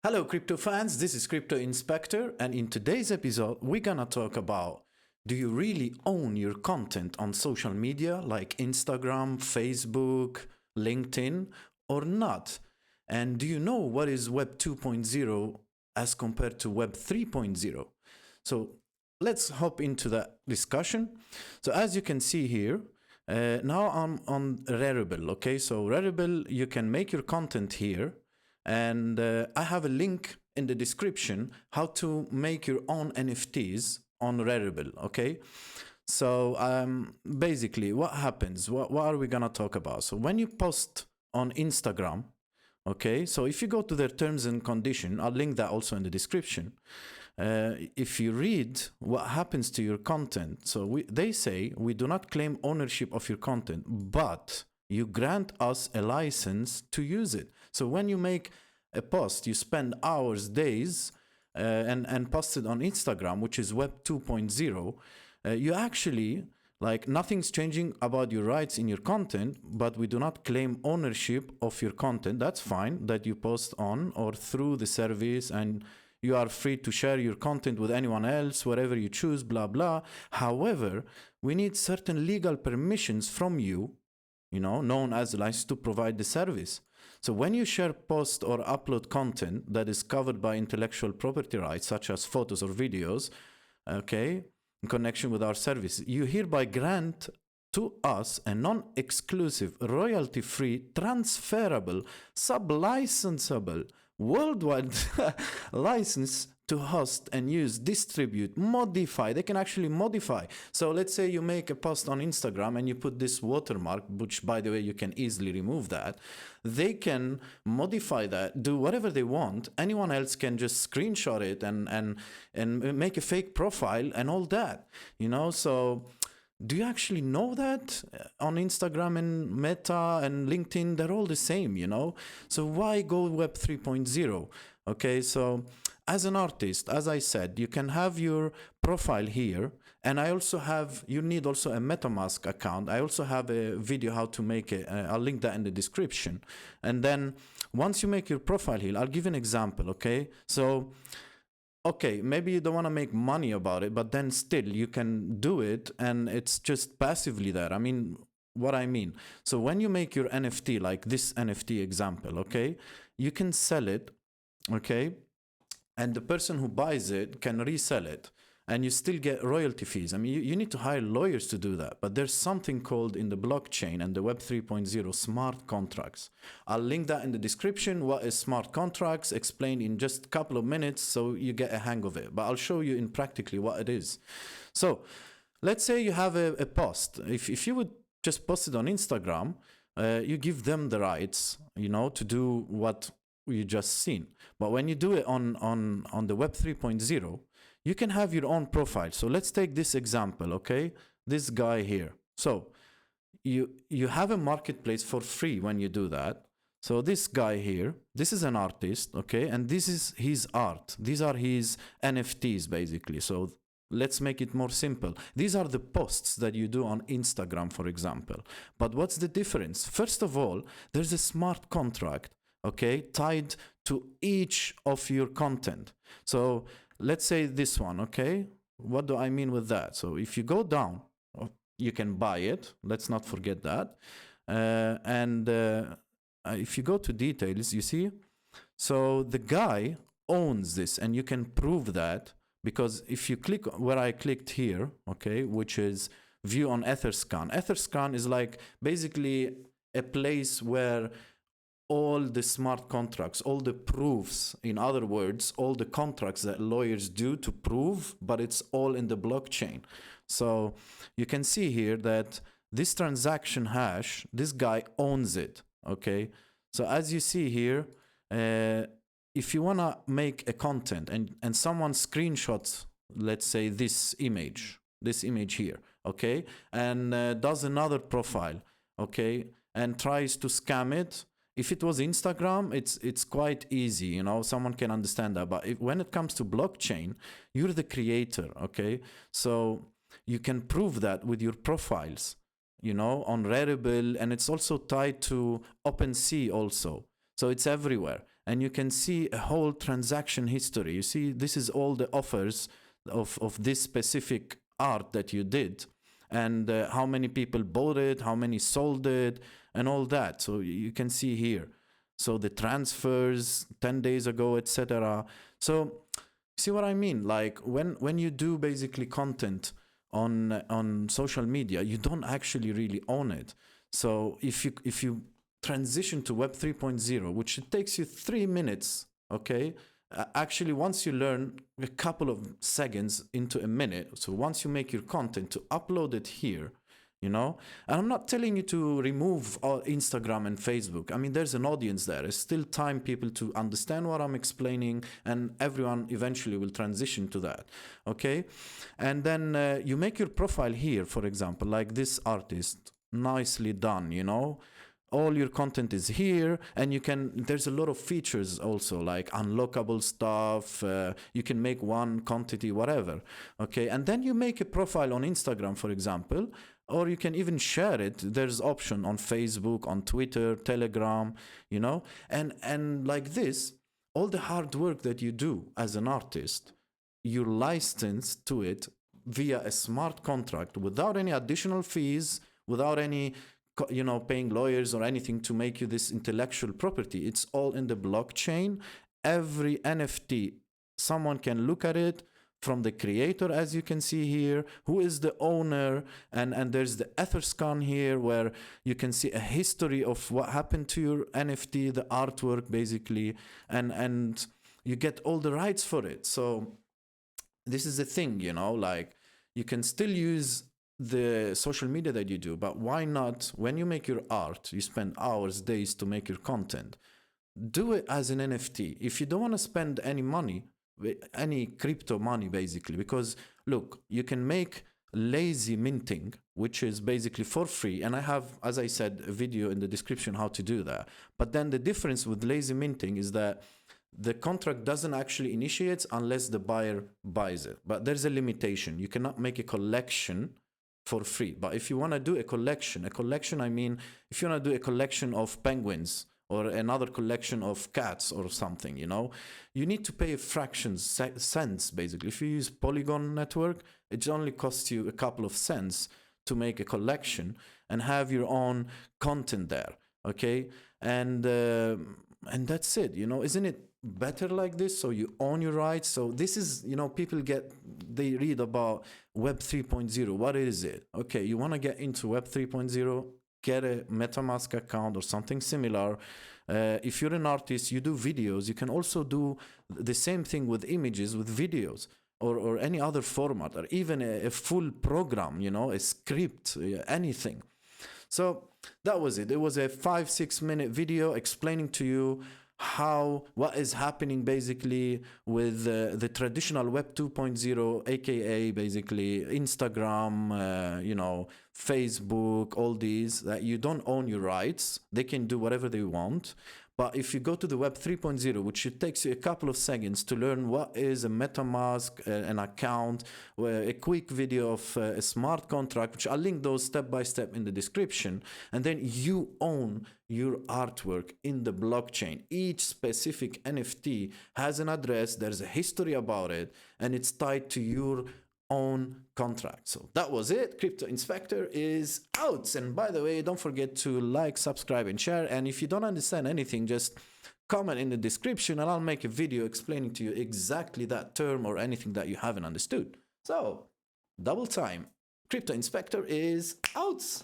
Hello, crypto fans. This is Crypto Inspector, and in today's episode, we're gonna talk about, do you really own your content on social media like Instagram, Facebook, LinkedIn, or not? And do you know what is Web 2.0 as compared to Web 3.0? So let's hop into that discussion. So as you can see here, now I'm on Rarible. Okay, so Rarible, you can make your content here, and I have a link in the description how to make your own NFTs on Rarible. Okay, so basically what happens, what are we gonna talk about? So when you post on Instagram, okay, so if you go to their terms and condition, I'll link that also in the description. If you read what happens to your content, so they say we do not claim ownership of your content, but you grant us a license to use it. So when you make a post, you spend hours, days, and post it on Instagram, which is Web 2.0, you actually, like, nothing's changing about your rights in your content, but we do not claim ownership of your content. That's fine, that you post on or through the service, and you are free to share your content with anyone else, wherever you choose, blah, blah. However, we need certain legal permissions from you, known as license to provide the service. So when you share, post, or upload content that is covered by intellectual property rights, such as photos or videos, okay, in connection with our service, you hereby grant to us a non-exclusive, royalty-free, transferable, sub-licensable, worldwide license to host and use, distribute, modify. They can actually modify. So let's say you make a post on Instagram and you put this watermark, which, by the way, you can easily remove that. They can modify that, do whatever they want. Anyone else can just screenshot it and make a fake profile and all that, So do you actually know that on Instagram and Meta and LinkedIn, they're all the same, So why go Web 3.0? Okay, so as an artist, as I said, you can have your profile here. And you need also a MetaMask account. I also have a video how to make it. I'll link that in the description. And then once you make your profile here, I'll give an example, okay? So, okay, maybe you don't want to make money about it, but then still you can do it and it's just passively there. I mean, what I mean. So when you make your NFT, like this NFT example, okay, you can sell it, okay? And the person who buys it can resell it. And you still get royalty fees. I mean, you need to hire lawyers to do that. But there's something called in the blockchain and the Web 3.0 smart contracts. I'll link that in the description. What is smart contracts? Explained in just a couple of minutes so you get a hang of it. But I'll show you in practically what it is. So let's say you have a post. If you would just post it on Instagram, you give them the rights, to do what you just seen. But when you do it on the Web 3.0, you can have your own profile. So let's take this example, okay? This guy here. So you have a marketplace for free when you do that. So this guy here, this is an artist, okay? And this is his art. These are his NFTs, basically. So let's make it more simple. These are the posts that you do on Instagram, for example. But what's the difference? First of all, there's a smart contract, okay, tied to each of your content. So let's say this one, okay? What do I mean with that? So if you go down, you can buy it. Let's not forget that. If you go to details, you see? So the guy owns this, and you can prove that because if you click where I clicked here, okay, which is view on Etherscan. Etherscan is like basically a place where all the smart contracts, all the proofs, in other words, all the contracts that lawyers do to prove, but it's all in the blockchain. So you can see here that this transaction hash, this guy owns it, okay? So as you see here, if you want to make a content and someone screenshots, let's say this image here, okay, and does another profile, okay, and tries to scam it, if it was Instagram, it's quite easy, someone can understand that. But when it comes to blockchain, you're the creator, okay? So you can prove that with your profiles, on Rarible, and it's also tied to OpenSea also. So it's everywhere. and you can see a whole transaction history. You see, this is all the offers of this specific art that you did, and how many people bought it, how many sold it, and all that. So you can see here. So the transfers 10 days ago, etc. So see what I mean? Like when you do basically content on social media, you don't actually really own it. So if you transition to Web 3.0, which it takes you 3 minutes, okay? Actually, once you learn a couple of seconds into a minute, so once you make your content to upload it here, and I'm not telling you to remove all Instagram and Facebook. I mean, there's an audience there. There's still time people to understand what I'm explaining, and everyone eventually will transition to that, okay? And then you make your profile here, for example, like this artist. Nicely done, all your content is here, and there's a lot of features also, like unlockable stuff. You can make one quantity, whatever, okay? And then you make a profile on Instagram, for example, or you can even share it. There's option on Facebook, on Twitter, Telegram, and like this, all the hard work that you do as an artist, you're licensed to it via a smart contract without any additional fees, without any paying lawyers or anything to make you this intellectual property. It's all in the blockchain. Every NFT, someone can look at it from the creator, as you can see here, who is the owner, and there's the Etherscan here, where you can see a history of what happened to your NFT, the artwork basically, and you get all the rights for it. So this is the thing, like you can still use the social media that you do, but why not, when you make your art, you spend hours, days to make your content, do it as an NFT. If you don't want to spend any money, any crypto money basically, because look, you can make lazy minting, which is basically for free, and I have, as I said, a video in the description how to do that. But then the difference with lazy minting is that the contract doesn't actually initiate unless the buyer buys it, but there's a limitation. You cannot make a collection for free. But if you want to do a collection, I mean, if you want to do a collection of penguins or another collection of cats or something, you need to pay a fraction cents basically. If you use Polygon network, it only costs you a couple of cents to make a collection and have your own content there, okay? And that's it, isn't it better like this? So you own your rights. So this is, people they read about Web 3.0. What is it? Okay, you want to get into Web 3.0, get a MetaMask account or something similar. If you're an artist, you do videos, you can also do the same thing with images, with videos, or any other format, or even a full program, a script, anything. So that was it. It was a 5-6 minute video explaining to you what is happening basically with the traditional Web 2.0, aka basically Instagram, Facebook, all these, that you don't own your rights. They can do whatever they want. But if you go to the Web 3.0, which it takes you a couple of seconds to learn what is a MetaMask, an account, a quick video of a smart contract, which I'll link those step by step in the description, and then you own your artwork in the blockchain. Each specific NFT has an address, there's a history about it, and it's tied to your own contract. So that was it. Crypto Inspector is out. And by the way, don't forget to like, subscribe, and share. And if you don't understand anything, just comment in the description and I'll make a video explaining to you exactly that term or anything that you haven't understood. So double time. Crypto Inspector is out.